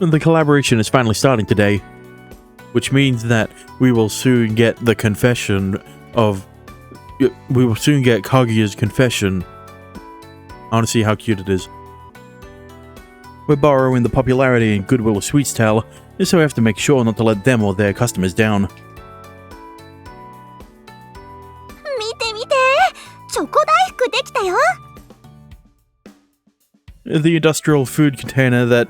The collaboration is finally starting today, which means that we will soon get the confession of... We will soon get Kaguya's confession. I want to see how cute it is. We're borrowing the popularity and goodwill of Sweet's Tale, so we have to make sure not to let them or their customers down. The industrial food container that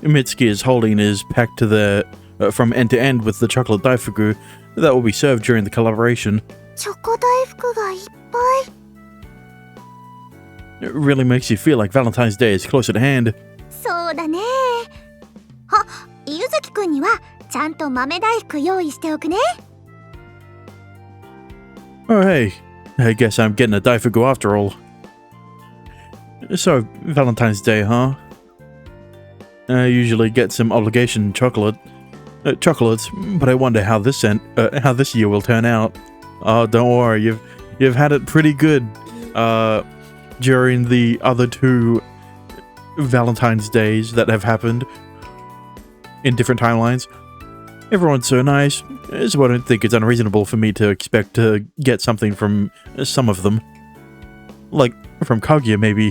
Mitsuki is holding is packed to the from end to end with the chocolate Daifuku that will be served during the collaboration. It really makes you feel like Valentine's Day is close at hand. Oh hey, I guess I'm getting a Daifuku after all. So, Valentine's Day, huh? I usually get some obligation chocolates, but I wonder how this year will turn out. Oh, don't worry, you've had it pretty good during the other two Valentine's Days that have happened in different timelines. Everyone's so nice, so I don't think it's unreasonable for me to expect to get something from some of them. Like, from Kaguya, maybe.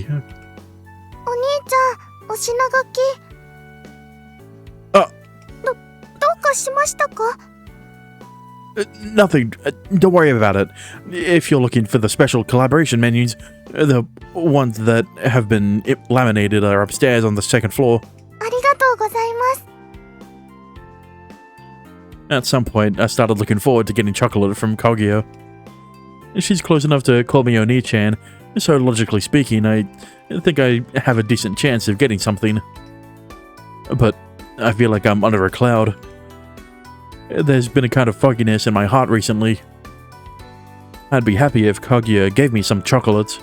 Nothing. Don't worry about it. If you're looking for the special collaboration menus, the ones that have been laminated are upstairs on the second floor. At some point, I started looking forward to getting chocolate from Kaguya. She's close enough to call me Oni-chan, so logically speaking, I think I have a decent chance of getting something. But I feel like I'm under a cloud. There's been a kind of fogginess in my heart recently. I'd be happy if Kaguya gave me some chocolates.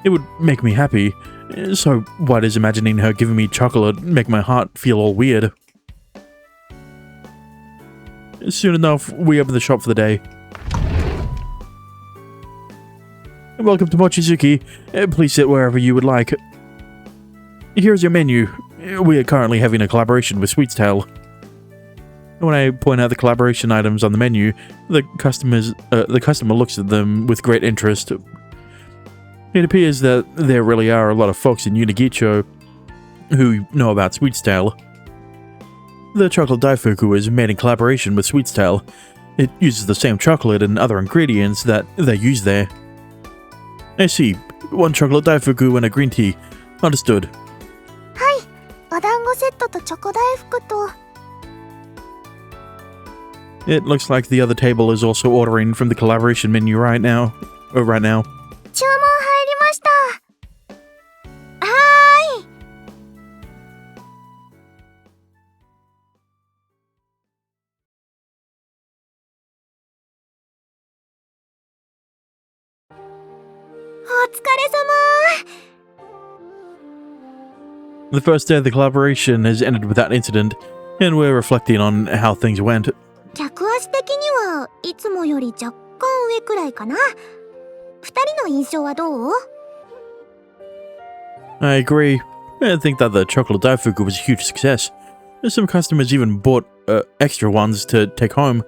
It would make me happy, so why does imagining her giving me chocolate make my heart feel all weird? Soon enough, we open the shop for the day. Welcome to Mochizuki. Please sit wherever you would like. Here's your menu. We are currently having a collaboration with Sweet's Tale. When I point out the collaboration items on the menu, the customer looks at them with great interest. It appears that there really are a lot of folks in Unigicho who know about Sweet's Tale. The chocolate Daifuku is made in collaboration with Sweet's Tale. It uses the same chocolate and other ingredients that they use there. I see. One chocolate Daifuku and a green tea. Understood. It looks like the other table is also ordering from the collaboration menu right now. The first day of the collaboration has ended without incident, and we're reflecting on how things went. I agree. I think that the chocolate Daifuku was a huge success. Some customers even bought extra ones to take home.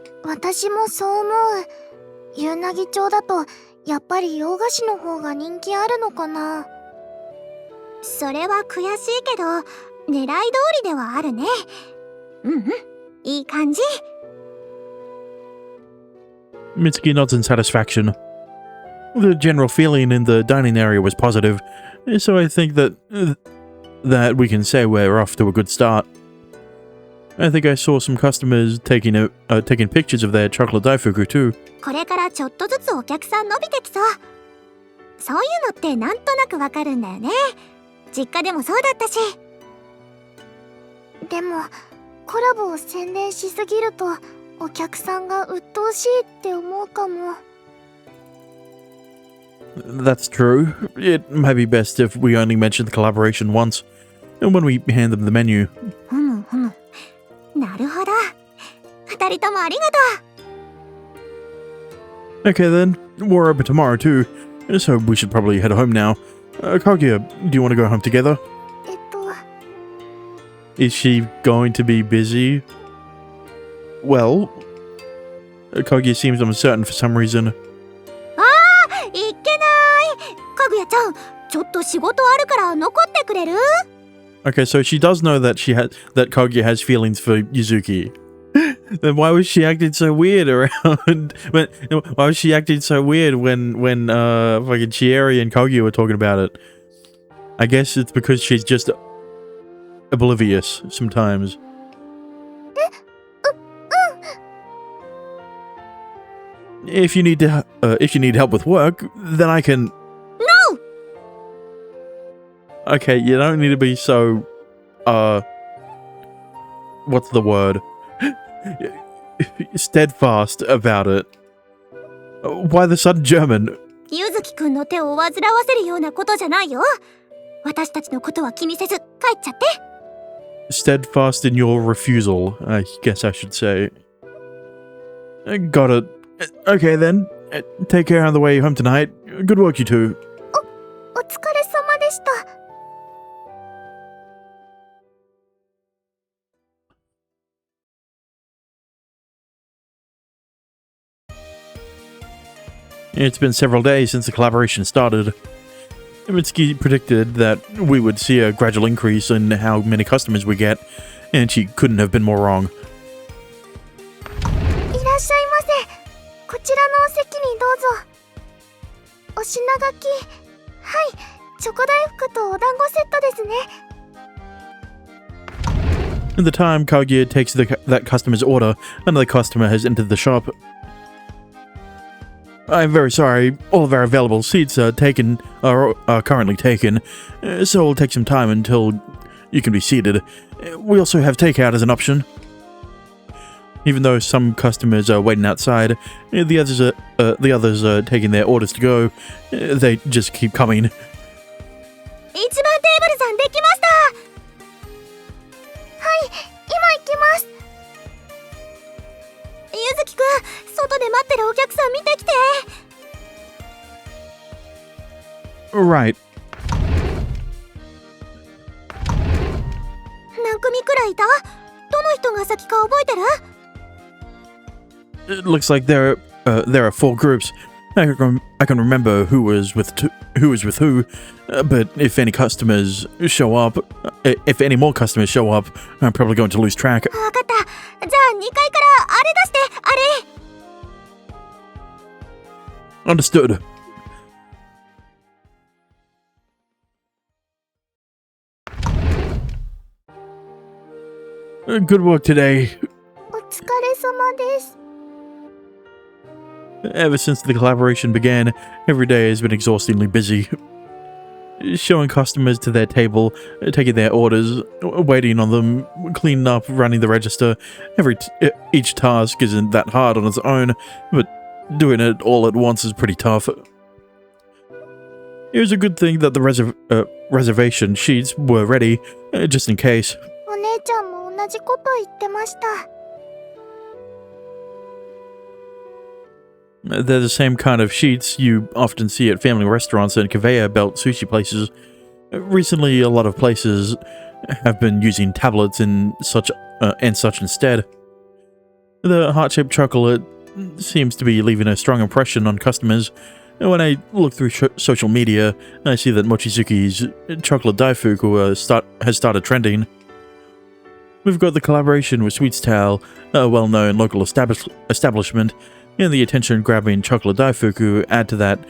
Mitsuki nods in satisfaction. The general feeling in the dining area was positive, so I think that we can say we're off to a good start. I think I saw some customers taking pictures of their chocolate Daifuku too. That's true. It might be best if we only mention the collaboration once, and when we hand them the menu. Okay then, we're open tomorrow too, so we should probably head home now. Kaguya, do you want to go home together? Is she going to be busy? Well, Kaguya seems uncertain for some reason. いけない。かぐやちゃん、ちょっと仕事あるから残ってくれる？ Okay, so she does know that that Kaguya has feelings for Yuzuki. Then why was she acting so weird around why was she acting so weird when fucking Chieri and Kaguya were talking about it? I guess it's because she's just oblivious sometimes. If you need help with work, then I can. No! Okay, you don't need to be so what's the word? Steadfast about it. Why the sudden German? ゆずきくんの手を煩わせるようなことじゃないよ。私たちのことは気にせず帰っちゃって。Steadfast in your refusal, I guess I should say. Got it. Okay then. Take care on the way home tonight. Good work, you two. お疲れ様でした。It's been several days since the collaboration started. Mitsuki predicted that we would see a gradual increase in how many customers we get, and she couldn't have been more wrong. いらっしゃいませ。こちらのお席にどうぞ。お品書き。はい、チョコ大福とお団子セットですね。At the time Kaguya takes that customer's order, another customer has entered the shop. I'm very sorry, all of our available seats are currently taken, so it'll take some time until you can be seated. We also have takeout as an option. Even though some customers are waiting outside, the others are taking their orders to go. They just keep coming. 一番テーブルさんできました。はい、今行きます。ゆずきくん、外で待ってるお客さん見てきて。Right. 何組くらいいた？どの人が先か覚えてる？ It looks like there are 4 groups. I can remember who was with who, but if any more customers show up, I'm probably going to lose track. わかった。じゃあ2階からあれ出して、あれ。 Understood. Good work today. お疲れ様です。 Ever since the collaboration began, every day has been exhaustingly busy. Showing customers to their table, taking their orders, waiting on them, cleaning up, running the register. Each task isn't that hard on its own, but doing it all at once is pretty tough. It was a good thing that the reservation sheets were ready, just in case. お姉ちゃんも同じこと言ってました。 They're the same kind of sheets you often see at family restaurants and conveyor belt sushi places. Recently, a lot of places have been using tablets and such instead. The heart-shaped chocolate seems to be leaving a strong impression on customers. When I look through social media, I see that Mochizuki's chocolate Daifuku has started trending. We've got the collaboration with Sweets Tale, a well-known local establishment, and the attention-grabbing chocolate Daifuku. Add to that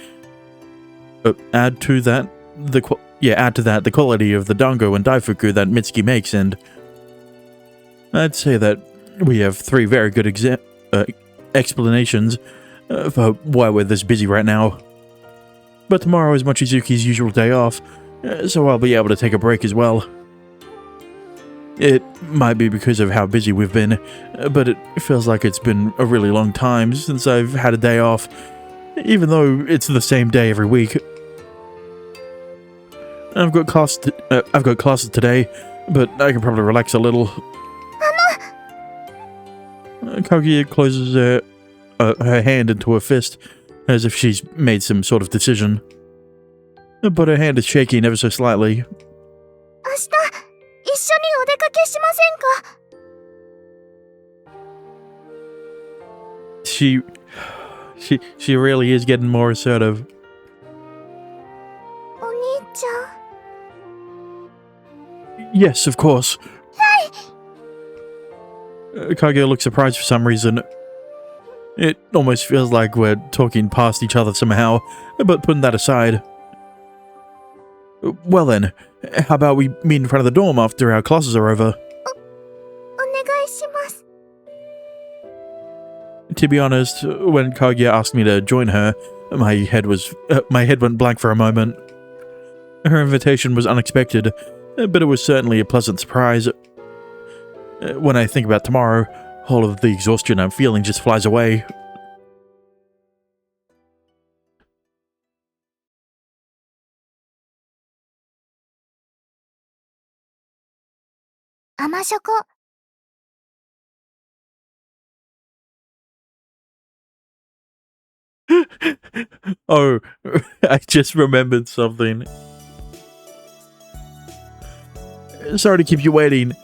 the quality of the dango and Daifuku that Mitsuki makes, and I'd say that we have 3 very good explanations for why we're this busy right now. But tomorrow is Mochizuki's usual day off, so I'll be able to take a break as well. It might be because of how busy we've been, but it feels like it's been a really long time since I've had a day off, even though it's the same day every week. I've got classes today, but I can probably relax a little. Kaguya closes her hand into her fist, as if she's made some sort of decision. But her hand is shaking ever so slightly. 明日一緒にお出かけしませんか？ She really is getting more assertive. お兄ちゃん。 Yes, of course. Kaguya looks surprised for some reason. It almost feels like we're talking past each other somehow, but putting that aside. Well then, how about we meet in front of the dorm after our classes are over? お願いします。 To be honest, when Kaguya asked me to join her, my head went blank for a moment. Her invitation was unexpected, but it was certainly a pleasant surprise. When I think about tomorrow, all of the exhaustion I'm feeling just flies away. Amashoko. Oh, I just remembered something. Sorry to keep you waiting.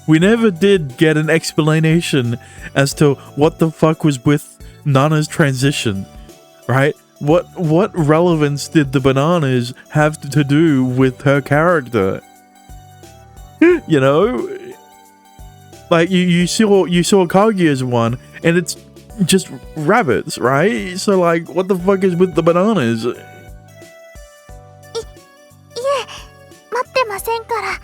We never did get an explanation as to what the fuck was with Nana's transition, right? What relevance did the bananas have to do with her character? You know? Like, you saw Kaguya's one, and it's just rabbits, right? So, like, what the fuck is with the bananas? いえ、待ってませんから。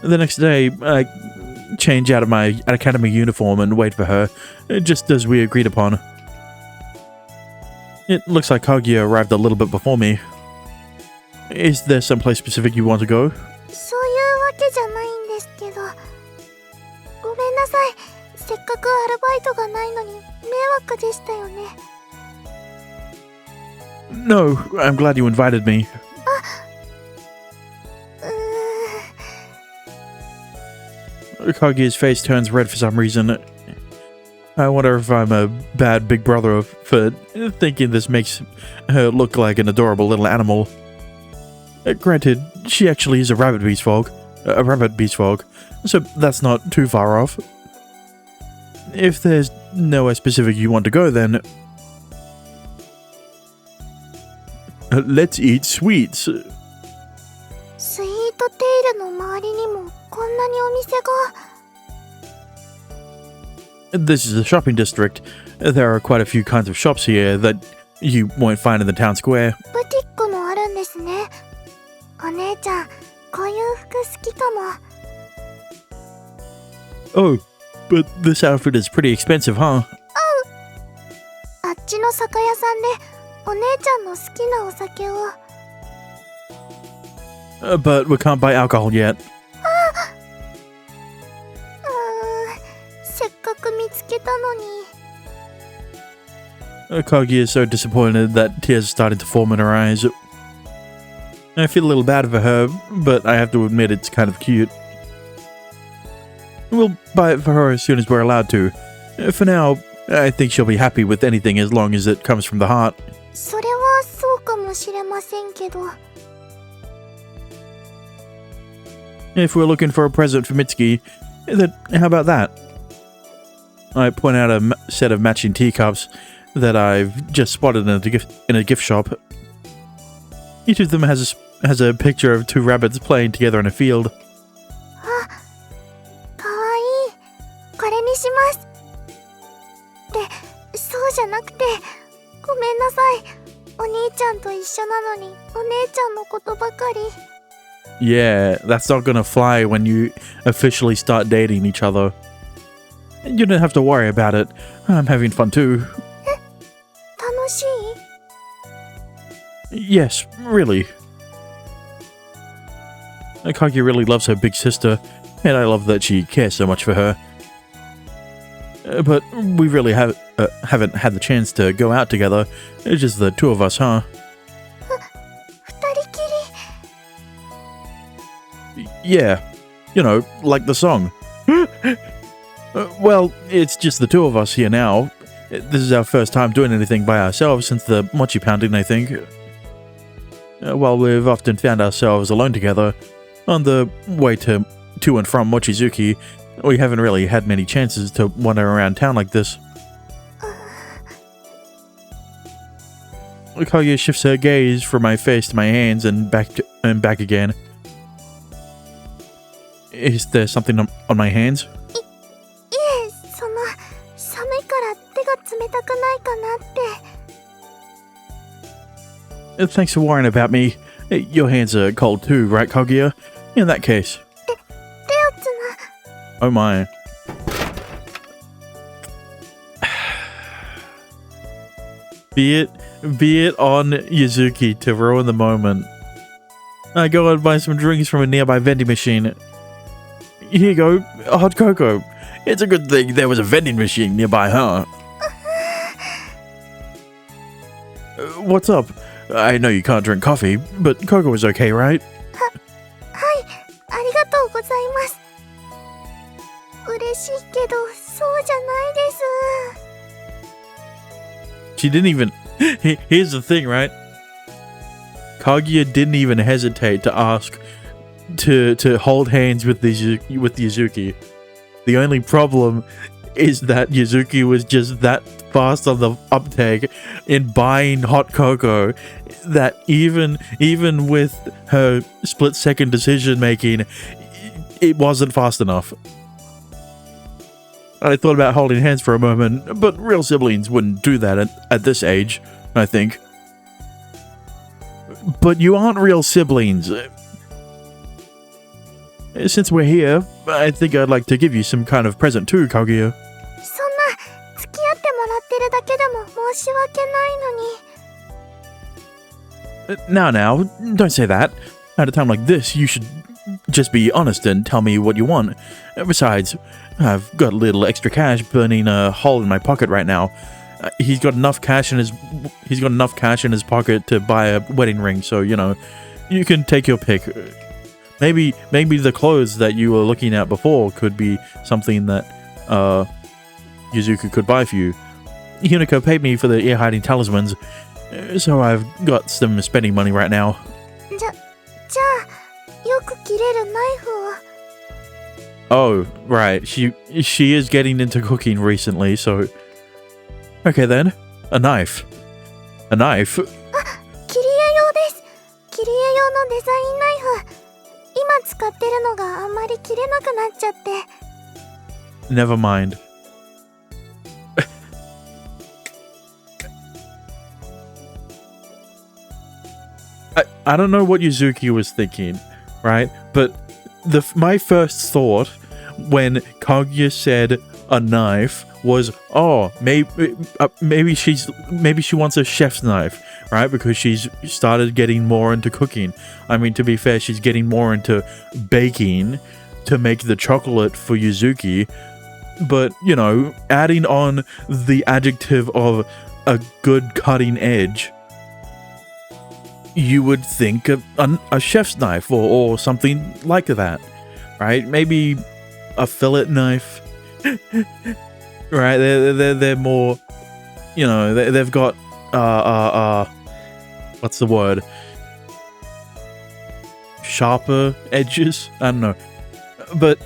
The next day, I change out of my academy uniform and wait for her, just as we agreed upon. It looks like Kaguya arrived a little bit before me. Is there someplace specific you want to go? そういうわけじゃないんですけど。ごめんなさい。せっかくアルバイトがないのに迷惑でしたよね。 No, I'm glad you invited me. Kaguya's face turns red for some reason. I wonder if I'm a bad big brother for thinking this makes her look like an adorable little animal. Granted, she actually is a rabbit beast folk, so that's not too far off. If there's nowhere specific you want to go, then let's eat sweets. スイートテイルの周りにもこんなにお店が。 This is a shopping district. There are quite a few kinds of shops here that you won't find in the town square. ブティックもあるんですね。お姉ちゃん、こういう服好きかも。 Oh, but this outfit is pretty expensive, huh? あっちの酒屋さんでお姉ちゃんの好きなお酒を。 But we can't buy alcohol yet. せっかく見つけたのに。 Kaguya is so disappointed that tears are starting to form in her eyes. I feel a little bad for her, but I have to admit it's kind of cute. We'll buy it for her as soon as we're allowed to. For now, I think she'll be happy with anything as long as it comes from the heart. それはそうかもしれませんけど。 If we're looking for a present for Mitsuki, then how about that? I point out a set of matching teacups that I've just spotted in a gift shop. Each of them has a picture of two rabbits playing together in a field. あ、かわいい。これにします。ってそうじゃなくて、ごめんなさい。お兄ちゃんと一緒なのにお姉ちゃんのことばかり。 Yeah, that's not gonna fly when you officially start dating each other. You don't have to worry about it. I'm having fun too. 楽しい？ Yes, really. Kaguya really loves her big sister, and I love that she cares so much for her. But we really haven't had the chance to go out together. It's just the two of us, huh? 二人きり。 Yeah, you know, like the song. Well, it's just the two of us here now. This is our first time doing anything by ourselves since the mochi pounding, I think. While we've often found ourselves alone together, on the way to and from Mochizuki, we haven't really had many chances to wander around town like this. Kaguya shifts her gaze from my face to my hands and back again. Is there something on my hands? いえ、寒いから手が冷たくないかなって。 Thanks for worrying about me. Your hands are cold too, right, Kaguya? In that case. 手をつな。 Oh my. Be it on Yuzuki to ruin the moment. I go and buy some drinks from a nearby vending machine. Here you go, hot cocoa. It's a good thing there was a vending machine nearby, huh? What's up? I know you can't drink coffee, but cocoa is okay, right? はい、ありがとうございます。嬉しいけど、そうじゃないです。 She didn't even... Here's the thing, right? Kaguya didn't even hesitate to ask to hold hands with Yuzuki. The only problem is that Yuzuki was just that fast on the uptake in buying hot cocoa that even with her split-second decision making, it wasn't fast enough. I thought about holding hands for a moment, but real siblings wouldn't do that at this age, I think. But you aren't real siblings. Since we're here, I think I'd like to give you some kind of present too, Kaguya. そんな、付き合ってもらってるだけでも申し訳ないのに。 Now, don't say that. At a time like this, you should just be honest and tell me what you want. Besides, I've got a little extra cash burning a hole in my pocket right now. He's got enough cash in his pocket to buy a wedding ring, so you know, you can take your pick. Maybe the clothes that you were looking at before could be something that Yuzuki could buy for you. Hinoka paid me for the ear hiding talismans, so I've got some spending money right now. じゃあ、よく切れるナイフを。 Oh, right. She is getting into cooking recently, so... Okay then. A knife. A knife? あ、切り絵用です。切り絵用のデザインナイフ。今使ってるのがあんまり切れなくなっちゃって。 Never mind. I don't know what Yuzuki was thinking, right? But my first thought when Kaguya said a knife was, oh, maybe she wants a chef's knife, right? Because she's started getting more into cooking. I mean, to be fair, she's getting more into baking to make the chocolate for Yuzuki. But, you know, adding on the adjective of a good cutting edge, you would think of a chef's knife or something like that, right? Maybe a fillet knife, right? They're more, you know, they've got what's the word? Sharper edges. I don't know, but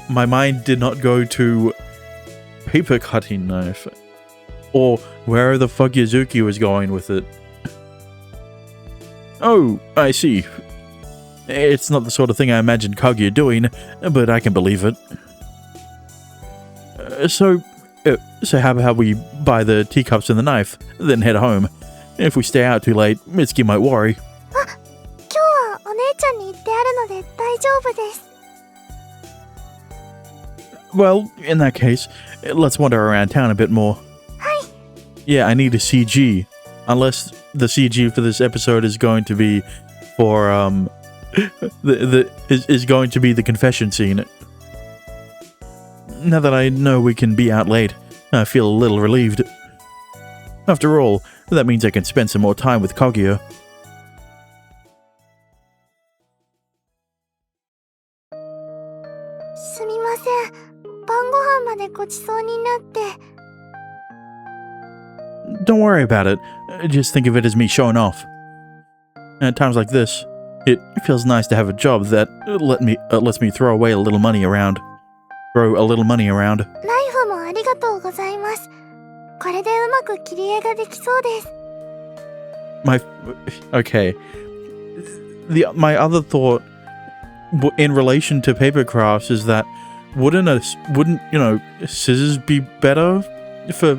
my mind did not go to paper cutting knife or where the fuck Yuzuki was going with it. Oh, I see. It's not the sort of thing I imagined Kaguya doing, but I can believe it. So how about we buy the teacups and the knife, then head home? If we stay out too late, Mitsuki might worry. あ、今日はお姉ちゃんに言ってあるので大丈夫です。 Well, in that case, let's wander around town a bit more. はい。 Yeah, I need a CG. Unless the CG for this episode is going to be for is going to be the confession scene. Now that I know we can be out late, I feel a little relieved. After all, that means I can spend some more time with Kaguya. すみません。晩ご飯までごちそうになって。 Don't worry about it. Just think of it as me showing off. At times like this, it feels nice to have a job that lets me throw away a little money around. Throw a little money around. ナイフもありがとうございます。これでうまく切り絵ができそうです。Okay. My other thought in relation to paper crafts is that wouldn't scissors be better for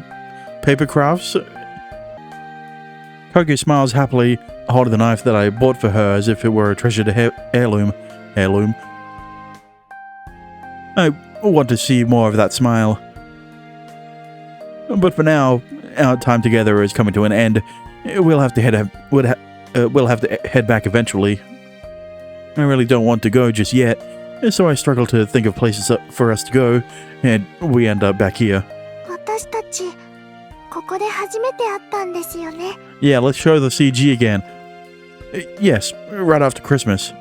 paper crafts? Kaguya smiles happily, holding the knife that I bought for her as if it were a treasured heirloom. I want to see more of that smile. But for now, our time together is coming to an end. We'll have to head back eventually. I really don't want to go just yet, so I struggle to think of places for us to go, and we end up back here. 私たちここで初めて会ったんですよね。 Yeah, let's show the CG again. Yes, right after Christmas.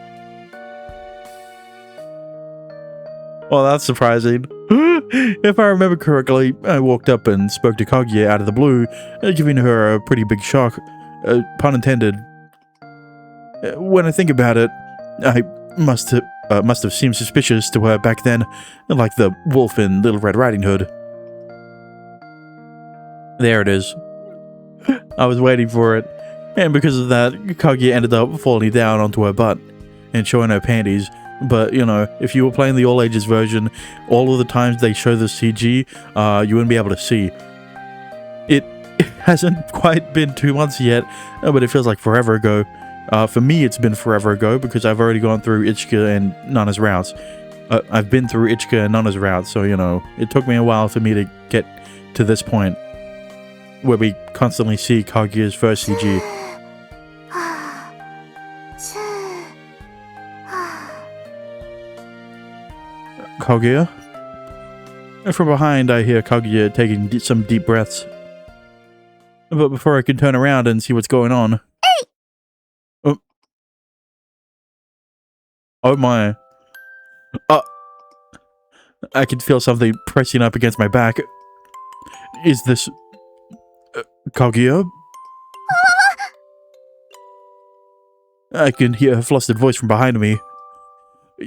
Well, that's surprising. If I remember correctly, I walked up and spoke to Kaguya out of the blue, giving her a pretty big shock. Pun intended. When I think about it, I must have seemed suspicious to her back then, like the wolf in Little Red Riding Hood. There it is. I was waiting for it, and because of that, Kaguya ended up falling down onto her butt and showing her panties. But, if you were playing the all-ages version, all of the times they show the CG, you wouldn't be able to see. It hasn't quite been 2 months yet, but it feels like forever ago. For me, it's been forever ago because I've already gone through Ichika and Nana's routes. I've been through Ichika and Nana's routes, so, it took me a while for me to get to this point where we constantly see Kaguya's first CG. Kaguya? From behind, I hear Kaguya taking some deep breaths. But before I can turn around and see what's going on... Hey! Oh my. I can feel something pressing up against my back. Is this... Kaguya? I can hear her flustered voice from behind me.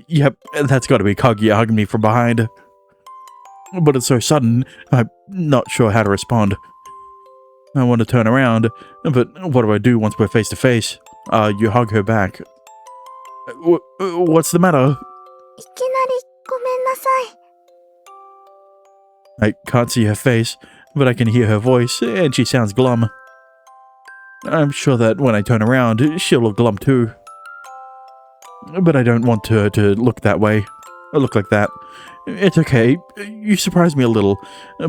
Yep, that's gotta be Kaguya hugging me from behind. But it's so sudden, I'm not sure how to respond. I want to turn around, but what do I do once we're face to face? You hug her back. What's the matter? いきなりごめんなさい。 I can't see her face, but I can hear her voice, and she sounds glum. I'm sure that when I turn around, she'll look glum too. But I don't want her to look that way. Or look like that. It's okay. You surprised me a little.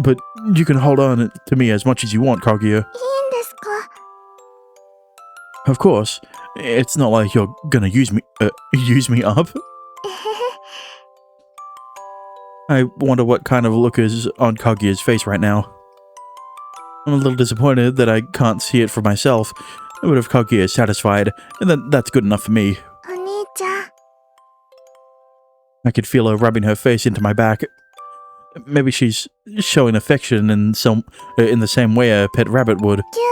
But you can hold on to me as much as you want, Kaguya. いいんですか? Of course. It's not like you're gonna use me up. I wonder what kind of look is on Kaguya's face right now. I'm a little disappointed that I can't see it for myself. But if Kaguya is satisfied, then that's good enough for me. お兄ちゃん。 I could feel her rubbing her face into my back. Maybe she's showing affection in the same way a pet rabbit would. ぎゅ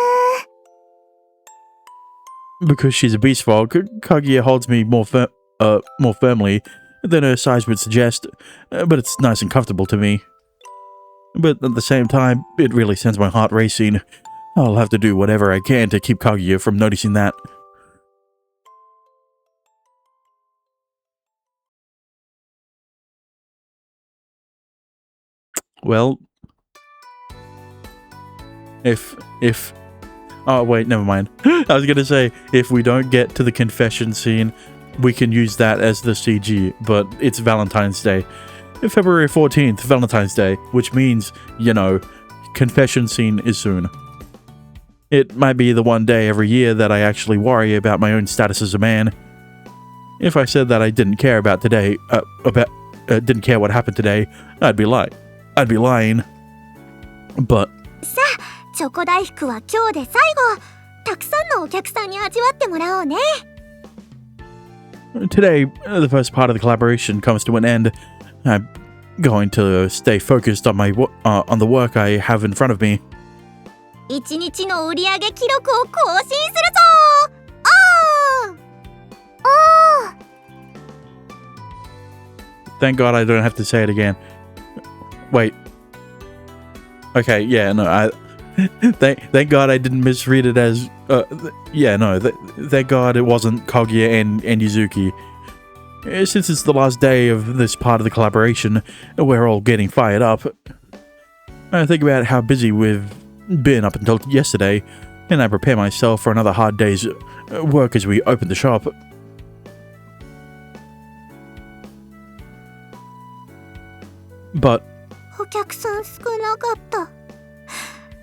ー。 Because she's a beast frog, Kaguya holds me more firmly than her size would suggest, but it's nice and comfortable to me. But at the same time, it really sends my heart racing. I'll have to do whatever I can to keep Kaguya from noticing that. Well, oh wait, never mind. I was gonna say, if we don't get to the confession scene, we can use that as the CG, but it's Valentine's Day. February 14th, Valentine's Day, which means, confession scene is soon. It might be the one day every year that I actually worry about my own status as a man. If I said that I didn't care about today, didn't care what happened today, I'd be lying. But さあ、チョコ大福は今日で最後。たくさんのお客さんに味わってもらおうね。 today, the first part of the collaboration comes to an end. I'm going to stay focused on on the work I have in front of me. 1日の売上記録を更新するぞ。おー Thank God I don't have to say it again. Wait. Okay, yeah, no, thank God I didn't misread it as, thank God it wasn't Kaguya and Yuzuki. Since it's the last day of this part of the collaboration, we're all getting fired up. I think about how busy we've been up until yesterday, and I prepare myself for another hard day's work as we open the shop. But お客さん少なかった。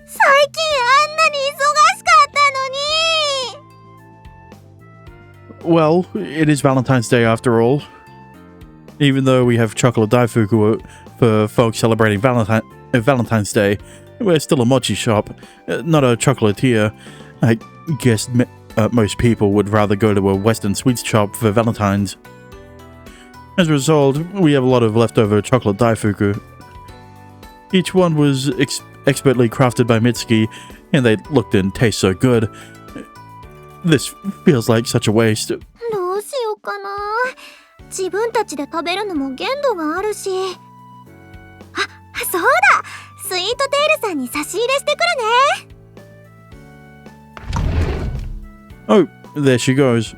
最近あんなに忙しかったのに。 well, it is Valentine's Day after all. Even though we have chocolate Daifuku for folks celebrating Valentine's Day, we're still a mochi shop, not a chocolatier. I guess most people would rather go to a Western sweets shop for Valentine's. As a result, we have a lot of leftover chocolate Daifuku. Each one was expertly crafted by Mitsuki, and they looked and taste so good. This feels like such a waste. どうしようかな。自分たちで食べるのも限度があるし。あ、そうだ。スイートテールさんに差し入れしてくるね。 Oh, there she goes.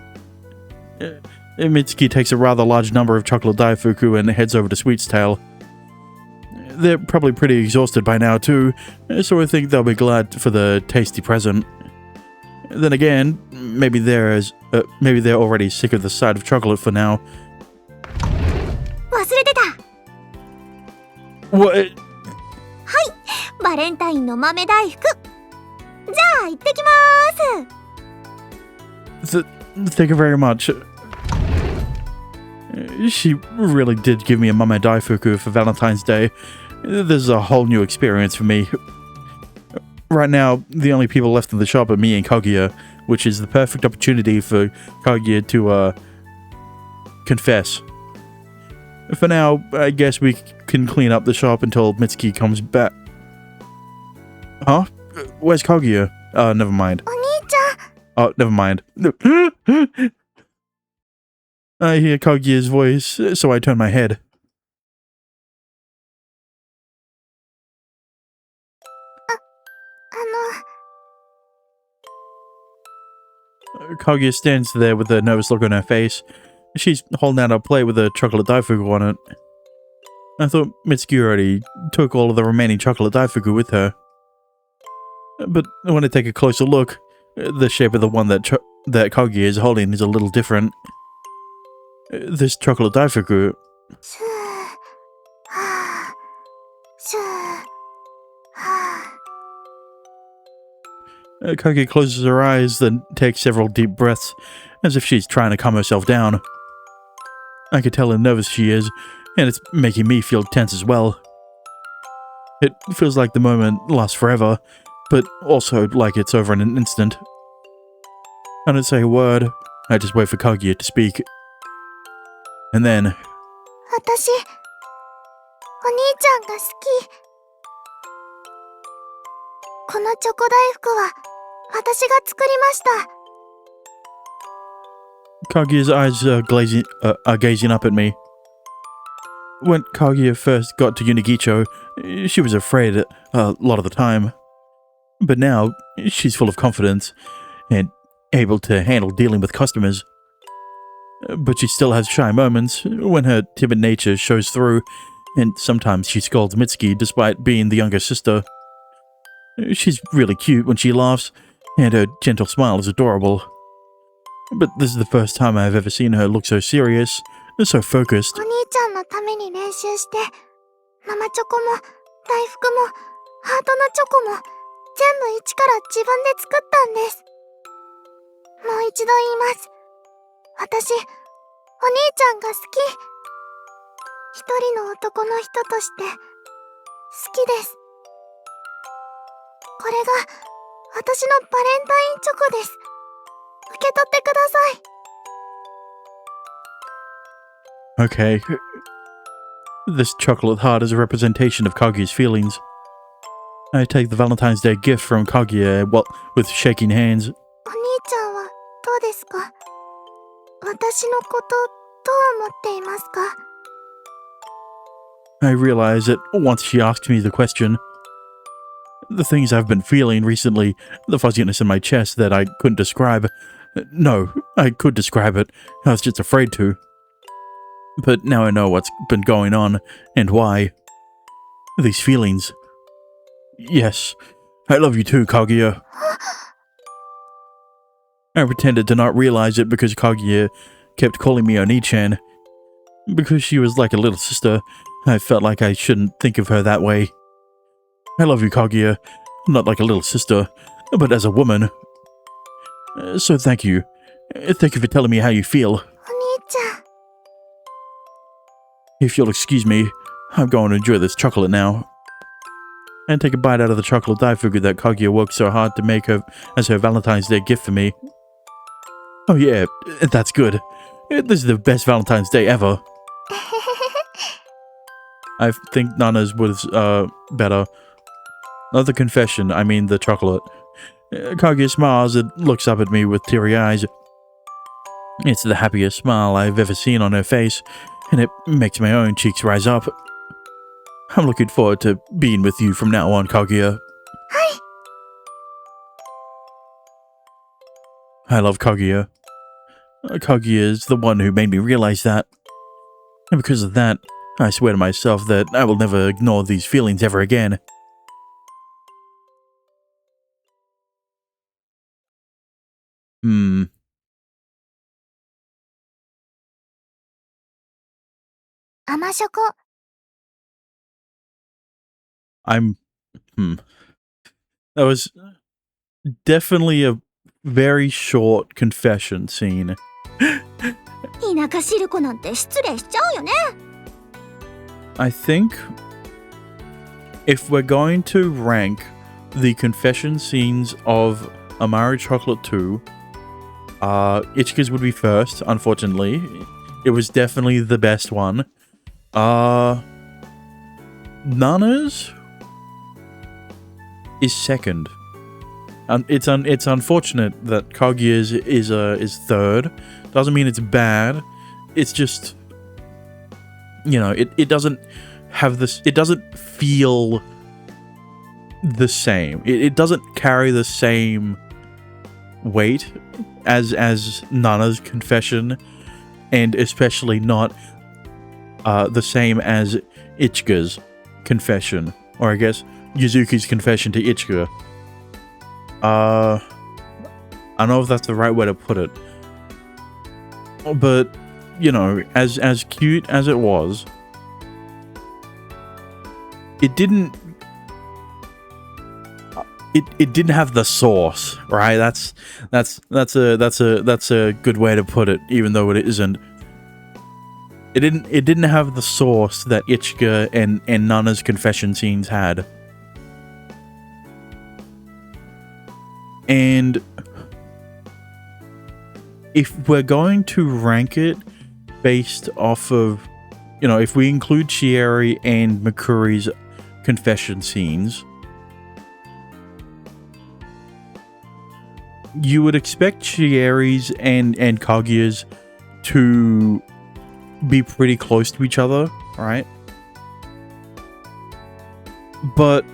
Mitsuki takes a rather large number of chocolate Daifuku and heads over to Sweet's Tail. They're probably pretty exhausted by now too, so I think they'll be glad for the tasty present. Then again, maybe they're already sick of the sight of chocolate for now. 忘れてた。 What? はい、バレンタインの豆大福。じゃあ行ってきます。 Thank you very much. She really did give me a mame daifuku for Valentine's Day. This is a whole new experience for me. Right now, the only people left in the shop are me and Kaguya, which is the perfect opportunity for Kaguya to, confess. For now, I guess we can clean up the shop until Mitsuki comes back. Huh? Where's Kaguya? Never mind. お兄ちゃん。 Oh, never mind. I hear Kaguya's voice, so I turn my head. Kaguya stands there with a nervous look on her face. She's holding out a plate with a chocolate Daifuku on it. I thought Mitsuki already took all of the remaining chocolate Daifuku with her. But when I take a closer look, the shape of the one that Kaguya is holding is a little different. This chocolate Daifuku. Kaguya closes her eyes, then takes several deep breaths, as if she's trying to calm herself down. I can tell how nervous she is, and it's making me feel tense as well. It feels like the moment lasts forever, but also like it's over in an instant. I don't say a word, I just wait for Kaguya to speak. And then... 私、お兄ちゃんが好き。このチョコ大福は私が作りました。 Kaguya's eyes are gazing up at me. When Kaguya first got to Unigicho, she was afraid a lot of the time. But now, she's full of confidence and able to handle dealing with customers. But she still has shy moments when her timid nature shows through, and sometimes she scolds Mitsuki despite being the younger sister. She's really cute when she laughs, and her gentle smile is adorable. But this is the first time I've ever seen her look so serious, so focused. お兄ちゃんのために練習して、生チョコも大福もハートのチョコも全部一から自分で作ったんです。もう一度言います。私、お兄ちゃんが好き。一人の男の人として好きです。これが私のバレンタインチョコです。受け取ってください。 Okay. This chocolate heart is a representation of Kaguya's feelings. I take the Valentine's Day gift from Kaguya, with shaking hands. お兄ちゃんはどうですか？私のことどう思っていますか？ I realized that once she asked me the question, the things I've been feeling recently, the fuzziness in my chest that I couldn't describe. No, I could describe it. I was just afraid to. But now I know what's been going on and why. These feelings. Yes, I love you too, Kaguya. I pretended to not realize it because Kaguya kept calling me Oni-chan. Because she was like a little sister, I felt like I shouldn't think of her that way. I love you, Kaguya. Not like a little sister, but as a woman. So thank you. Thank you for telling me how you feel. お兄ちゃん。 If you'll excuse me, I'm going to enjoy this chocolate now. And take a bite out of the chocolate Daifuku that Kaguya worked so hard to make her as her Valentine's Day gift for me. Oh yeah, that's good. This is the best Valentine's Day ever. I think Nana's was, better. Not the confession, I mean the chocolate. Kaguya smiles and looks up at me with teary eyes. It's the happiest smile I've ever seen on her face, and it makes my own cheeks rise up. I'm looking forward to being with you from now on, Kaguya. Hi. I love Kaguya. Kaguya is the one who made me realize that. And because of that, I swear to myself that I will never ignore these feelings ever again. Amashoko. That was definitely a very short confession scene. 田舎汁子なんて失礼しちゃうよね。 I think if we're going to rank the confession scenes of Amairo Chocolate 2, Ichika's would be first, unfortunately. It was definitely the best one. Nana's is second. It's unfortunate that Kaguya's is third. Doesn't mean it's bad. It's just, you know, it doesn't have this. It doesn't feel the same. It doesn't carry the same weight as Nana's confession, and especially not the same as Ichika's confession, or I guess Yuzuki's confession to Ichika. I don't know if that's the right way to put it, but you know, as cute as it was, it didn't have the sauce, right? That's a good way to put it, even though it isn't. It didn't have the sauce that Ichika and Nana's confession scenes had. And if we're going to rank it based off of, you know, if we include Chieri and Mikuri's confession scenes, you would expect Chieri's and Kaguya's to be pretty close to each other, right? But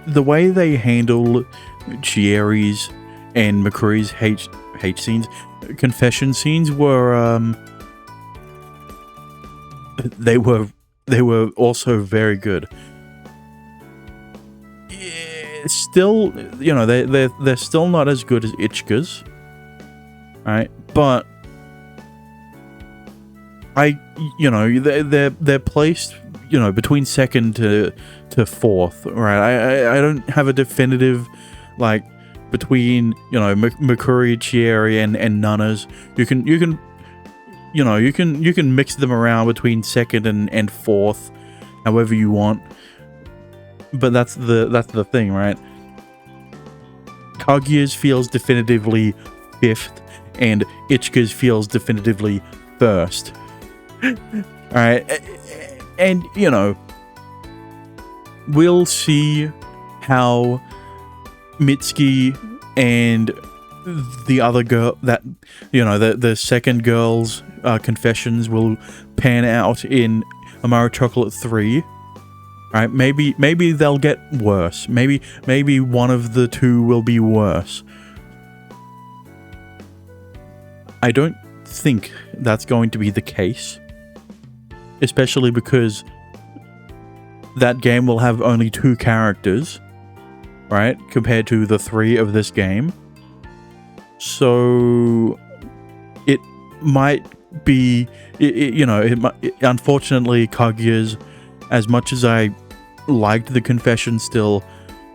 the way they handle Chieri's and Mikuri's hate scenes, confession scenes were they were also very good. Still, you know, they're still not as good as Ichika's, right? But you know, they're placed, you know, between second to fourth, right? I don't have a definitive, like, between, you know, Mikuri, Chieri, and Nana's. You can mix them around between second and fourth, however you want. But that's the thing, right? Kaguya's feels definitively fifth, and Ichika's feels definitively first. Alright, and you know, we'll see how Mitsuki and the other girl, that, you know, the second girl's confessions will pan out in Amairo Chocolate 3. Right? Maybe they'll get worse. Maybe one of the two will be worse. I don't think that's going to be the case. Especially because that game will have only 2 characters, right? Compared to the 3 of this game. So it might be, unfortunately, Kaguya's, as much as I liked the confession still,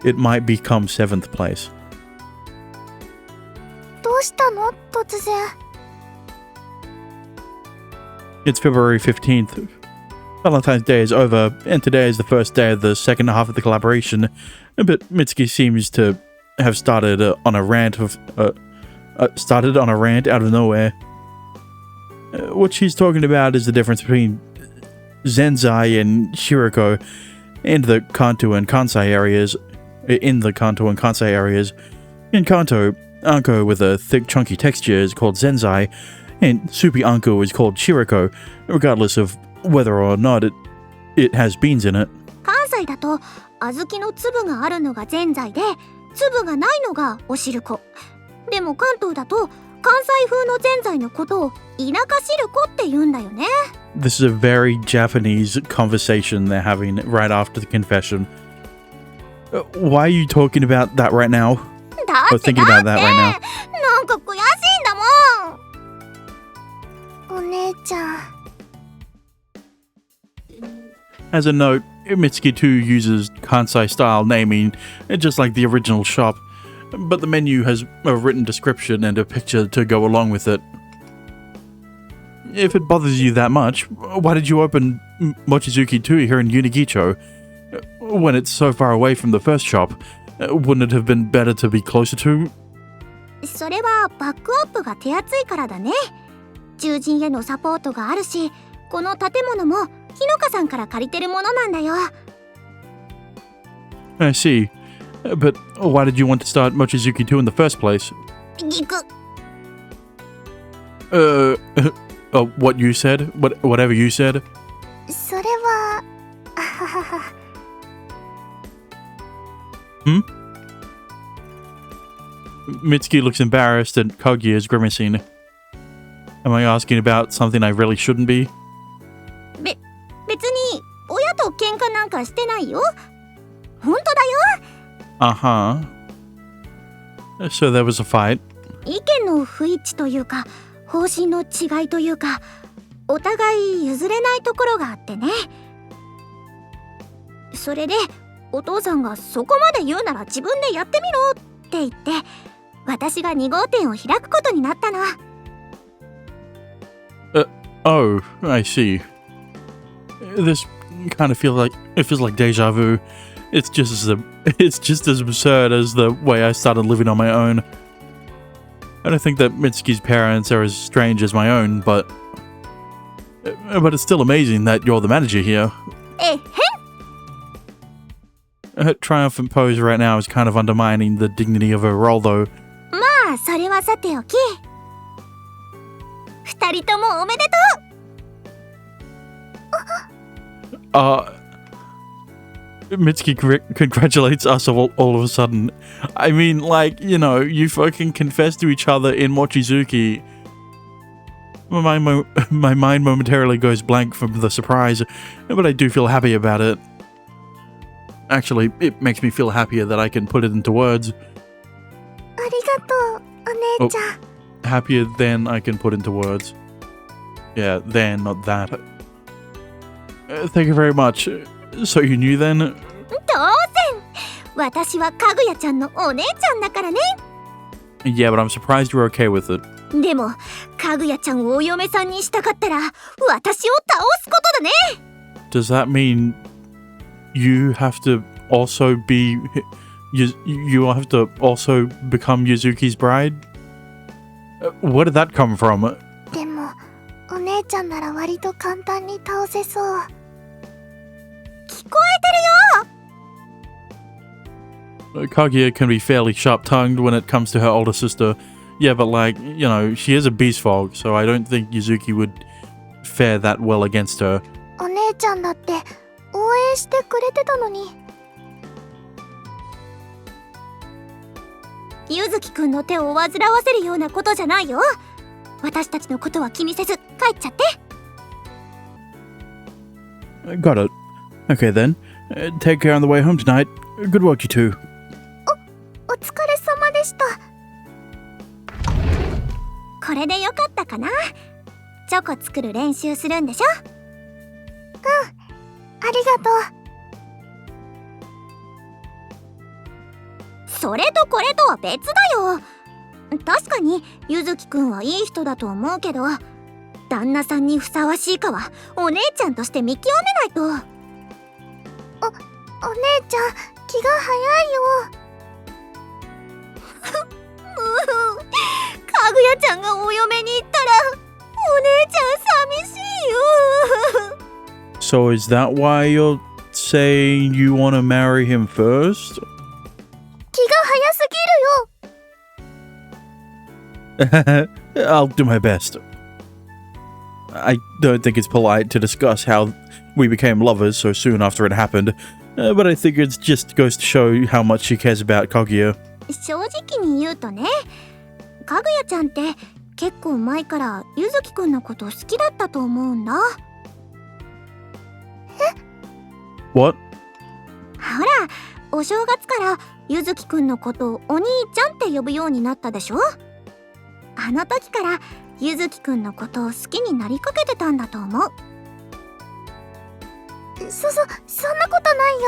it might become 7th place. どうしたの？突然。 It's February 15th. Valentine's Day is over, and today is the first day of the second half of the collaboration. But Mitsuki seems to have started on a rant out of nowhere. What she's talking about is the difference between Zenzai and Shiriko and the Kanto and Kansai areas. In the Kanto and Kansai areas. In Kanto, Anko with a thick chunky texture is called Zenzai, and Supi Anko is called Shiriko, regardless of whether or not it has beans in it. 関西だと小豆の粒があるのがぜんざいで、粒がないのがおしるこ。でも関東だと関西風のぜんざいのことを田舎汁粉って言うんだよね。This is a very Japanese conversation they're having right after the confession. Why are you talking about that right now? Or thinking about that right now? なんか悔しいんだもん。お姉ちゃん。As a note, Mitsuki 2 uses Kansai-style naming, just like the original shop, but the menu has a written description and a picture to go along with it. If it bothers you that much, why did you open Mochizuki 2 here in Unigicho? When it's so far away from the first shop, wouldn't it have been better to be closer to? それはバックアップが手厚いからだね。獣人へのサポートがあるし、この建物も日の香さんから借りてるものなんだよ。I see. But why did you want to start Mochizuki 2 in the first place? ギク。What you said? Whatever you said? それは。あははは。Mitsuki looks embarrassed and Kaguya is grimacing. Am I asking about something I really shouldn't be? 別に親と喧嘩なんかしてないよ。本当だよ。Uh-huh. So there was a fight. 意見の不一致というか、方針の違いというか、お互い譲れないところがあってね。それでお父さんがそこまで言うなら自分でやってみろって言って、私が2号店を開くことになったの。Oh, I see. This kind of feels like deja vu. It's just as absurd as the way I started living on my own. I don't think that Mitsuki's parents are as strange as my own, but it's still amazing that you're the manager here. Her triumphant pose right now is kind of undermining the dignity of her role, though. まあ、それはさておき。二人ともおめでとう。Mitsuki congratulates us all of a sudden. I mean, like, you know, you fucking confessed to each other in Mochizuki. My mind momentarily goes blank from the surprise, but I do feel happy about it. Actually, it makes me feel happier that I can put it into words. ありがとう、お姉ちゃん。Happier than I can put into words. Yeah, than, not that. Thank you very much. So you knew then? 当然。私はかぐやちゃんのお姉ちゃんだからね。Yeah, but I'm surprised you're okay with it. でも、かぐやちゃんをお嫁さんにしたかったら、私を倒すことだね。Does that mean you have to also be... You have to also become Yuzuki's bride? Where did that come from? でも、お姉ちゃんなら割と簡単に倒せそう。聞こえてるよ！ Kaguya can be fairly sharp-tongued when it comes to her older sister, Yeah, but like, you know, she is a beast fog, so I don't think Yuzuki would fare that well against her. お姉ちゃんだって応援してくれてたのに。ゆずきくんの手を煩わせるようなことじゃないよ。私たちのことは気にせず帰っちゃって。Got it. Okay then. Take care on the way home tonight. Good work, you two. お疲れ様でした。これでよかったかな。チョコ作る練習するんでしょ。ありがとう。それとこれとは別だよ。確かにゆずきくんはいい人だと思うけど、旦那さんにふさわしいかはお姉ちゃんとして見極めないと。お姉ちゃん気が早いよ。かぐやちゃんがお嫁に行ったらお姉ちゃん寂しいよ。So is that why you're saying you want to marry him first? 気が早すぎるよ。I'll do my best. I don't think it's polite to discuss how we became lovers so soon after it happened, but I think it just goes to show how much she cares about Kaguya. 正直に言うとね、かぐやちゃんって結構前からゆずきくんのこと好きだったと思うんだ。What? ほら、お正月からゆずきくんのことをお兄ちゃんって呼ぶようになったでしょ。あの時からゆずきくんのことを好きになりかけてたんだと思う。そんなことないよ。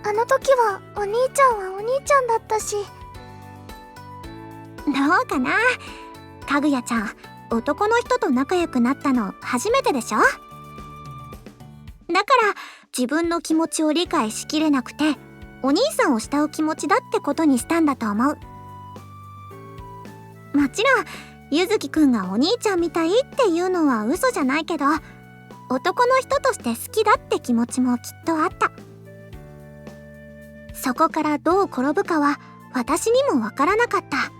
あの時はお兄ちゃんはお兄ちゃんだったし。どうかな。かぐやちゃん、男の人と仲良くなったの初めてでしょ。だから自分の気持ちを理解しきれなくてお兄さんを慕う気持ちだってことにしたんだと思う。もちろんゆずきくんがお兄ちゃんみたいっていうのは嘘じゃないけど、男の人として好きだって気持ちもきっとあった。そこからどう転ぶかは私にもわからなかった。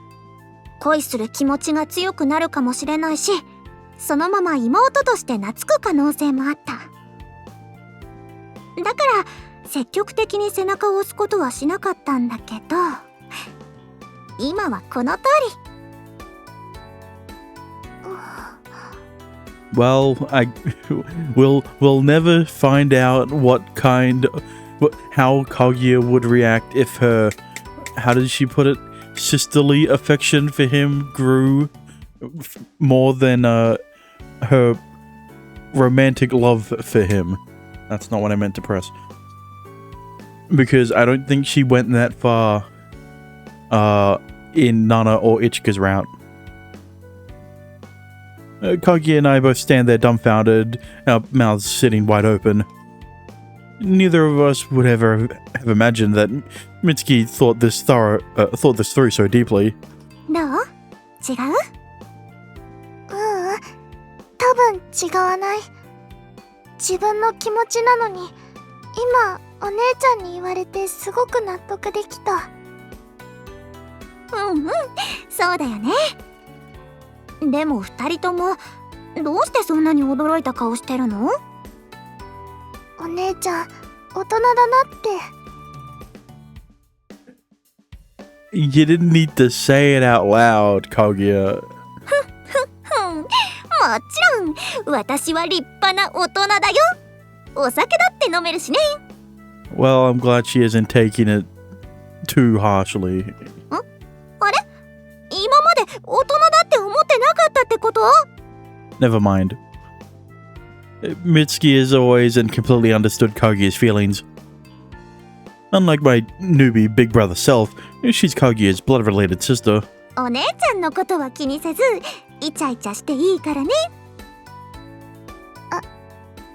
恋する気持ちが強くなるかもしれないし、そのまま妹として懐く可能性もあった。だから積極的に背中を押すことはしなかったんだけど、今はこの通り。Well, we'll never find out how Kaguya would react if her, how did she put it, sisterly affection for him grew more than her romantic love for him. That's not what I meant to press. Because I don't think she went that far in Nana or Ichika's route. Kaguya and I both stand there dumbfounded, our mouths sitting wide open. Neither of us would ever have imagined that Mitsuki thought this through so deeply. どう？違う？多分違わない。自分の気持ちなのに今お姉ちゃんに言われてすごく納得できた。うんうん、そうだよね。でも二人ともどうしてそんなに驚いた顔してるの？お姉ちゃん大人だなって。You didn't need to say it out loud, Kaguya. もちろん私は立派な大人だよ。お酒だって飲めるしね。Well, I'm glad she isn't taking it too harshly. あれ？今まで大人だって思ってなかったってこと？ Never mind. Mitsuki has always and completely understood Kaguya's feelings. Unlike my newbie big brother self, she's Kaguya's blood-related sister. お姉ちゃんのことは気にせずイチャイチャしていいからね。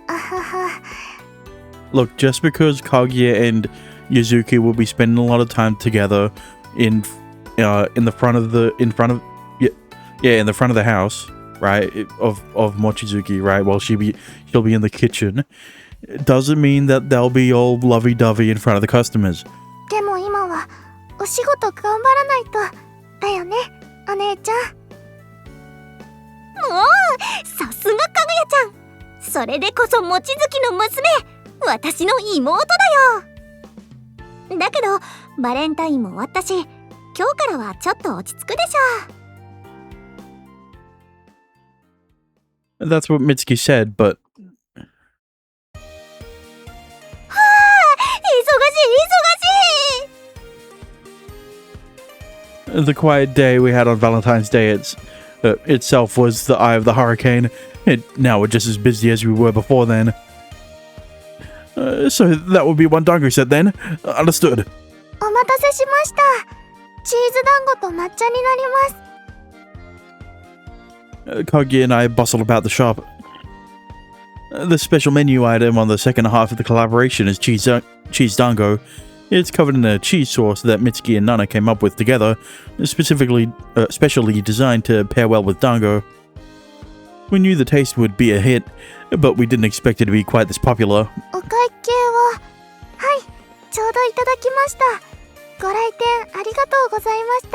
あはは。Look, just because Kaguya and Yuzuki will be spending a lot of time together in the front of the house, right, of Mochizuki, right, while she'll be in the kitchen, it doesn't mean that they'll be all lovey-dovey in front of the customers. でも今はお仕事頑張らないとだよね、お姉姉ちゃん。もうさすがかぐやちゃん。それでこそ望月の娘、私の妹だよ。だけどバレンタインも終わったし、今日からはちょっと落ち着くでしょ。 That's what Mitsuki said, but 忙しい忙しい。 the quiet day we had on Valentine's Day itself was the eye of the hurricane. Now we're just as busy as we were before then. So that would be one dango set then. Understood. お待たせしました。チーズ団子と抹茶になります。Kagi and I bustled about the shop. The special menu item on the second half of the collaboration is cheese dango. It's covered in a cheese sauce that Mitsuki and Nana came up with together, specifically specially designed to pair well with dango. We knew the taste would be a hit, but we didn't expect it to be quite this popular. お会計を、はい、ちょうどいただきました。ご来店ありがとうございまし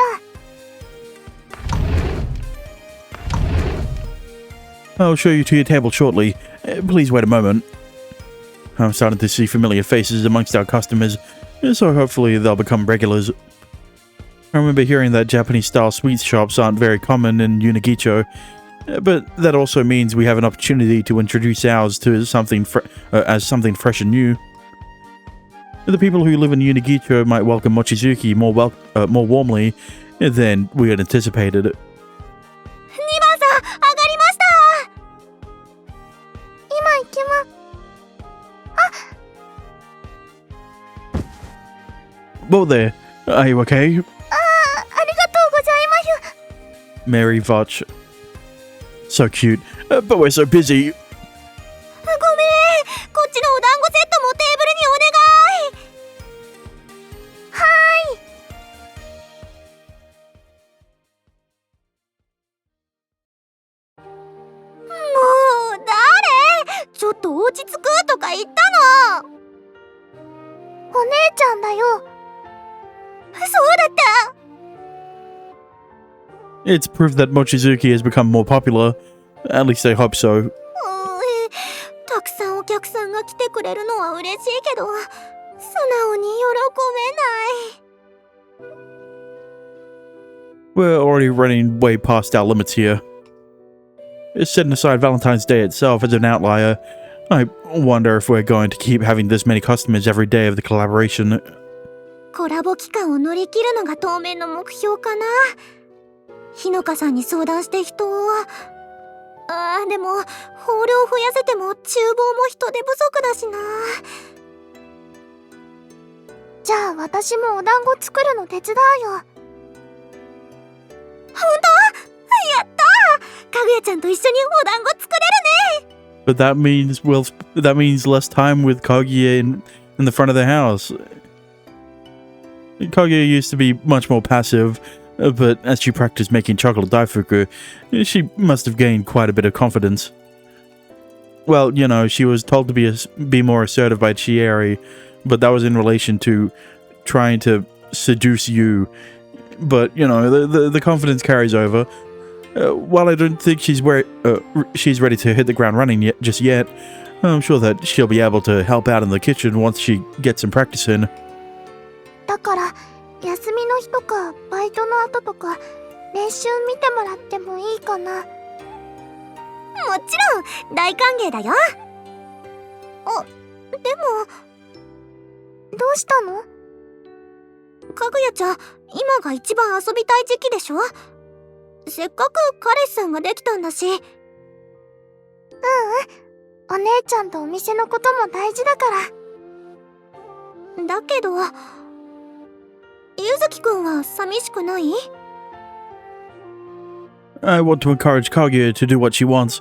た。 I'll show you to your table shortly. Please wait a moment. I'm starting to see familiar faces amongst our customers, so hopefully they'll become regulars. I remember hearing that Japanese-style sweets shops aren't very common in Unigicho, but that also means we have an opportunity to introduce ours to something fresh and new. The people who live in Unigicho might welcome Mochizuki more warmly than we had anticipated. 2番さん、上がりました。今行きま。Whoa there, are you okay? ありがとうございます。 Mary Votch. So cute, but we're so busy. ごめん、こっちのお団子セットもテーブルにお願い。はーい。もう誰？ちょっと落ち着くとか言ったの。お姉ちゃんだよ。そうだった。 It's proof that Mochizuki has become more popular. At least I hope so. たくさんお客さんが来てくれるのは嬉しいけど、素直に喜べない。 We're already running way past our limits here. Setting aside Valentine's Day itself as an outlier, I wonder if we're going to keep having this many customers every day of the collaboration. コラボ期間を乗り切るのが当面の目標かな。日の香さんに相談して人を。でも法量増やせても厨房も人手不足だしな。じゃあ私もお団子作るの手伝うよ。本当？やったー！かぐやちゃんと一緒にお団子作れるね。 But that means less time with Kaguya in the front of the house. Kaguya used to be much more passive, but as she practiced making chocolate Daifuku, she must have gained quite a bit of confidence. Well, you know, she was told to be more assertive by Chieri, but that was in relation to trying to seduce you. But, you know, the confidence carries over. While I don't think she's ready to hit the ground running just yet, I'm sure that she'll be able to help out in the kitchen once she gets some practice in. だから休みの日とかバイトの後とか練習見てもらってもいいかな。もちろん大歓迎だよ。でもどうしたの？かぐやちゃん、今が一番遊びたい時期でしょ。せっかく彼氏さんができたんだし。お姉ちゃんとお店のことも大事だから。だけどゆずきくんは寂しくない？ I want to encourage Kaguya to do what she wants,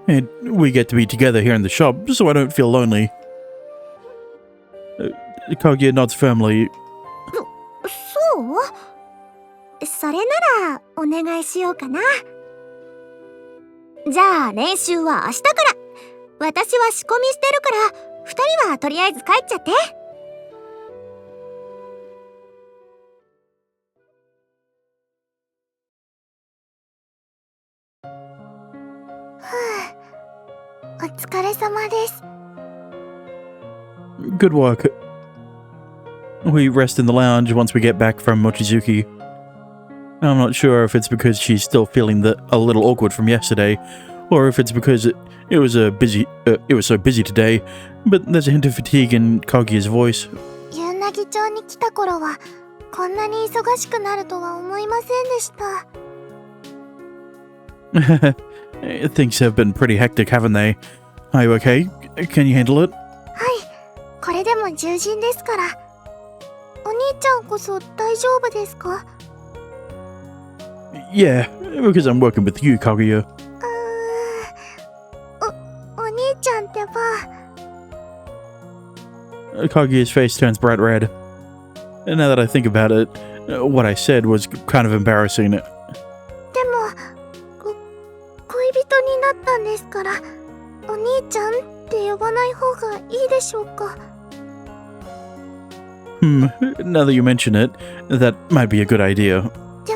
and we get to be together here in the shop, so I don't feel lonely. Kaguya nods firmly. そう？それならお願いしようかな。じゃあ練習は明日から。私は仕込みしてるから、2人はとりあえず帰っちゃって。お疲れ様です。 Good work. We rest in the lounge once we get back from Mochizuki. I'm not sure if it's because she's still feeling a little awkward from yesterday, or if it's because it was so busy today, but there's a hint of fatigue in Kaguya's voice. ユンナギ町に来た頃はこんなに忙しくなるとは思いませんでした。 Things have been pretty hectic, haven't they? Are you okay? Can you handle it? はい、これでも獣人ですから。お兄ちゃんこそ大丈夫ですか？ Yeah, because I'm working with you, Kaguya. お兄ちゃんってば。 Kaguya's face turns bright red. And now that I think about it, what I said was kind of embarrassing. でも恋人になったんですから、お兄ちゃんって呼ばない方がいいでしょうか。 Now that you mention it, that might be a good idea. じ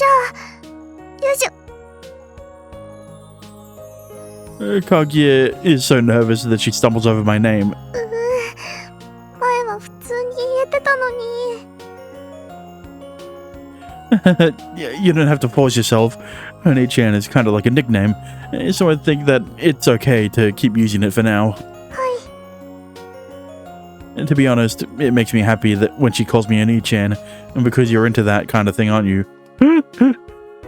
ゃあ、よいしょ。 Kaguya is so nervous that she stumbles over my name. 前は普通に言えてたのに。 You don't have to force yourself. Oni-chan is kind of like a nickname, so I think that it's okay to keep using it for now. はい。 And to be honest, it makes me happy that when she calls me Oni-chan, and because you're into that kind of thing, aren't you?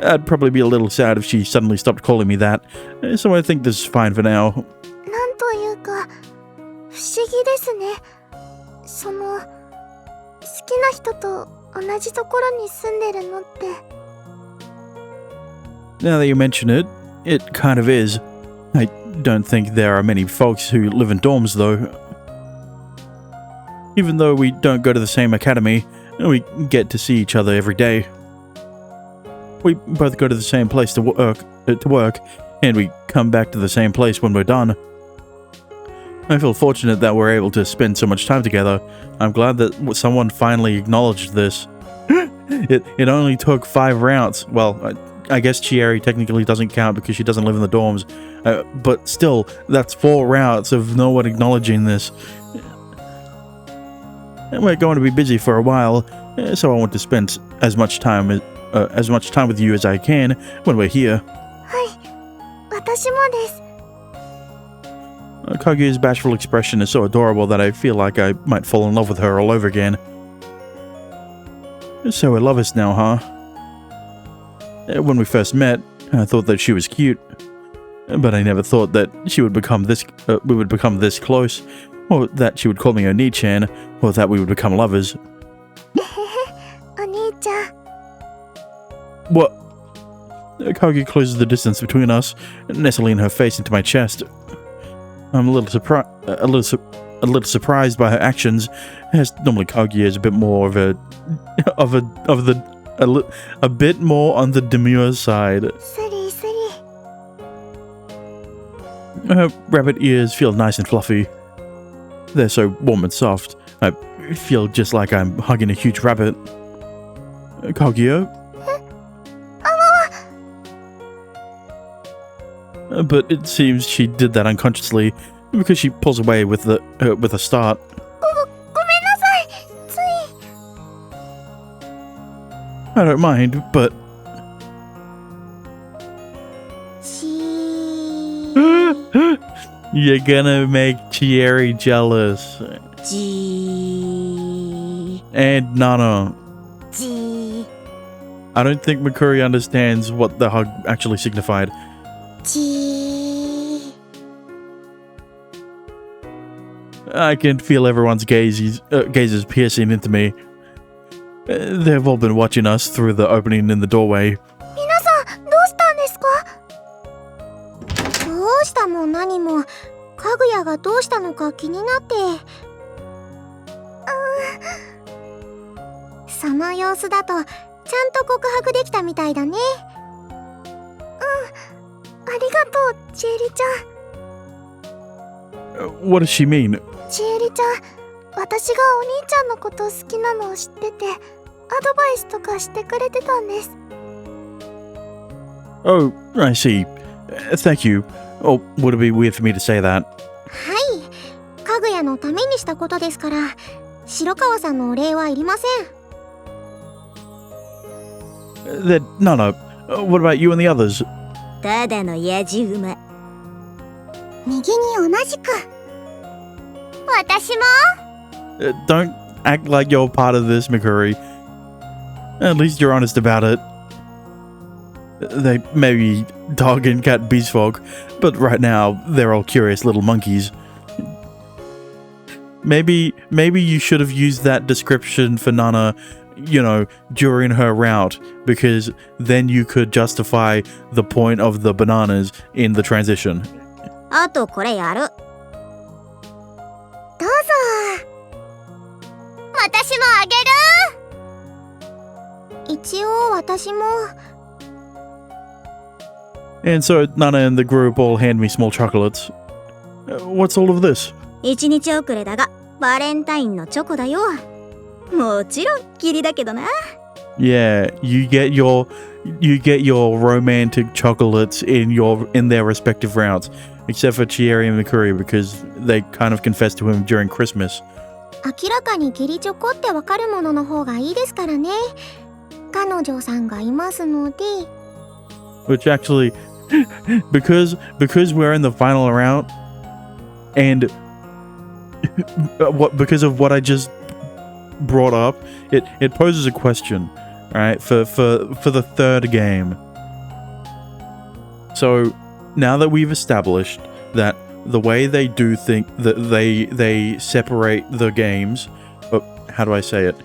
I'd probably be a little sad if she suddenly stopped calling me that, so I think this is fine for now. なんというか、不思議ですね。好きな人と同じところに住んでるのって。 Now that you mention it, it kind of is. I don't think there are many folks who live in dorms, though. Even though we don't go to the same academy, we get to see each other every day. We both go to the same place to work, and we come back to the same place when we're done. I feel fortunate that we're able to spend so much time together. I'm glad that someone finally acknowledged this. It only took 5 rounds. Well, I guess Chieri technically doesn't count because she doesn't live in the dorms. But still, that's 4 rounds of no one acknowledging this. And we're going to be busy for a while, so I want to spend as much time with you as I can when we're here. はい、私もです。 Kaguya's bashful expression is so adorable that I feel like I might fall in love with her all over again. So we're lovers now, huh? When we first met, I thought that she was cute, but I never thought that we would become this close, or that she would call me Oni-chan, or that we would become lovers. お兄ちゃん。 What? Kaguya closes the distance between us, nestling her face into my chest. I'm a little surprised by her actions, as normally Kaguya is a bit more a bit more on the demure side. スリスリ。 Her rabbit ears feel nice and fluffy. They're so warm and soft. I feel just like I'm hugging a huge rabbit. Kaguya? But it seems she did that unconsciously because she pulls away with a start. ごめんなさい。つい。 I don't mind, but you're gonna make Chieri jealous. And Nana. I don't think Mikuri understands what the hug actually signified. I can feel everyone's gazes piercing into me. They've all been watching us through the opening in the doorway. 皆さん、どうしたんですか？どうしたも何も、かぐやがどうしたのか気になって。その様子だと、ちゃんと告白できたみたいだね。ありがとう、ちえりちゃん。 What does she mean? ちえりちゃん、私がお兄ちゃんのこと好きなのを知ってて、アドバイスとかしてくれてたんです。 Oh, I see. Thank you. Or would it be weird for me to say that? はい、かぐやのためにしたことですから、白川さんのお礼はいりません。No. What about you and the others? ただの野じ馬。右に同じく。私も。Don't act like you're part of this, Mikuri. At least you're honest about it. They may be dog and cat beast folk, but right now they're all curious little monkeys. Maybe you should have used that description for Nana, during her route, because then you could justify the point of the bananas in the transition. あとこれやる。どうぞ。私もあげる。一応私も。And so Nana and the group all hand me small chocolates. What's all of this? 一日遅れだが、バレンタインのチョコだよ。もちろん、義理だけどな。Yeah, you get your romantic chocolates in their respective routes, except for Chieri and Mikuri because they kind of confessed to him during Christmas. 明らかに義理チョコってわかるものの方がいいですからね。彼女さんがいますので。Which actually, because we're in the final round, and because of what I just brought up, it poses a question, right? For the third game. So now that we've established that the way they do think that they separate the games, but how do I say it?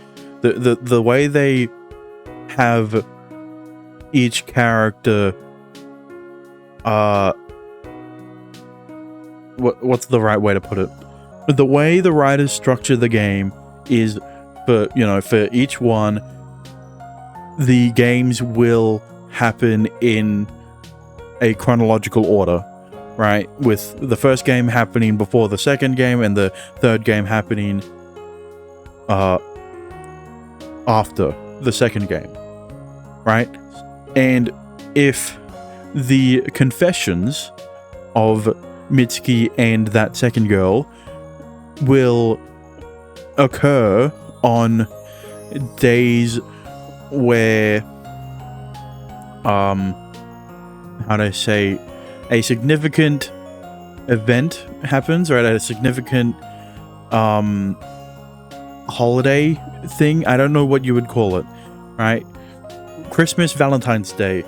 The way they have each character, what's the right way to put it? The way the writers structure the game is for each one, the games will happen in a chronological order, right? With the first game happening before the second game and the third game happening after the second game, right? And if the confessions of Mitsuki and that second girl will occur on days where how do I say, a significant event happens, right? A significant holiday thing. I don't know what you would call it, right? Christmas, Valentine's Day,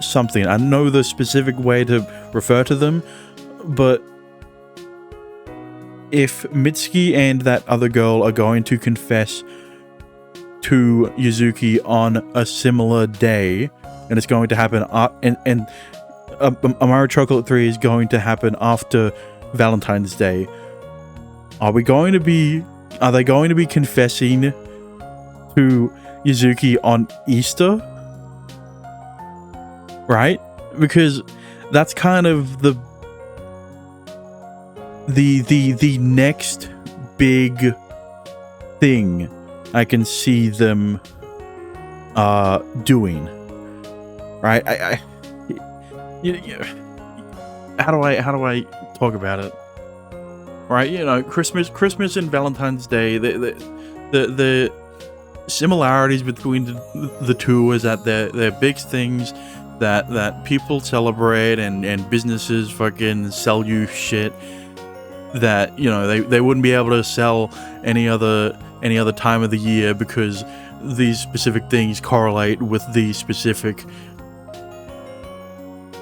something. I don't know the specific way to refer to them, but if Mitsuki and that other girl are going to confess to Yuzuki on a similar day, and it's going to happen and Amairo Chocolate 3 is going to happen after Valentine's Day, are they going to be confessing to Yuzuki on Easter? Right? Because that's kind of the next big thing I can see them doing. Right? How do I talk about it? Right? Christmas and Valentine's Day, the similarities between the two is that they're big things that people celebrate and businesses fucking sell you shit that they wouldn't be able to sell any other time of the year because these specific things correlate with the specific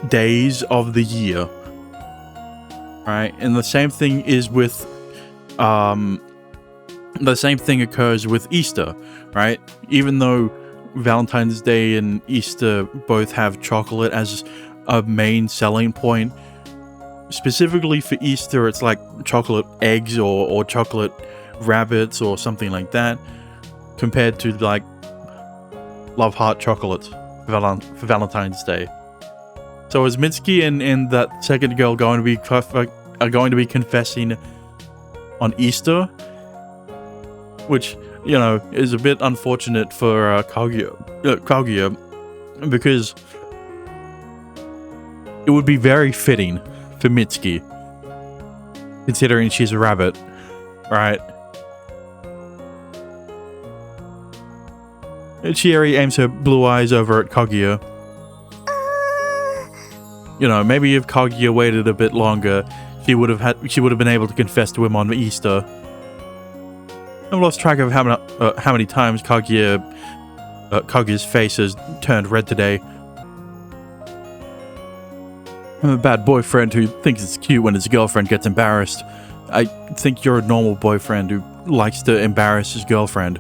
days of the year, right? And the same thing is with the same thing occurs with Easter, right? Even though Valentine's Day and Easter both have chocolate as a main selling point, specifically for Easter it's like chocolate eggs or chocolate rabbits or something like that, compared to like Love Heart chocolates for Valentine's Day. So is Mitsuki and that second girl going to be confessing on Easter, which is a bit unfortunate for Kaguya, because It would be very fitting for Mitsuki, considering she's a rabbit, right? Chieri aims her blue eyes over at Kaguya. You know, maybe if Kaguya waited a bit longer, she would have been able to confess to him on Easter. I've lost track of how many times Kaguya's face has turned red today. I'm a bad boyfriend who thinks it's cute when his girlfriend gets embarrassed. I think you're a normal boyfriend who likes to embarrass his girlfriend.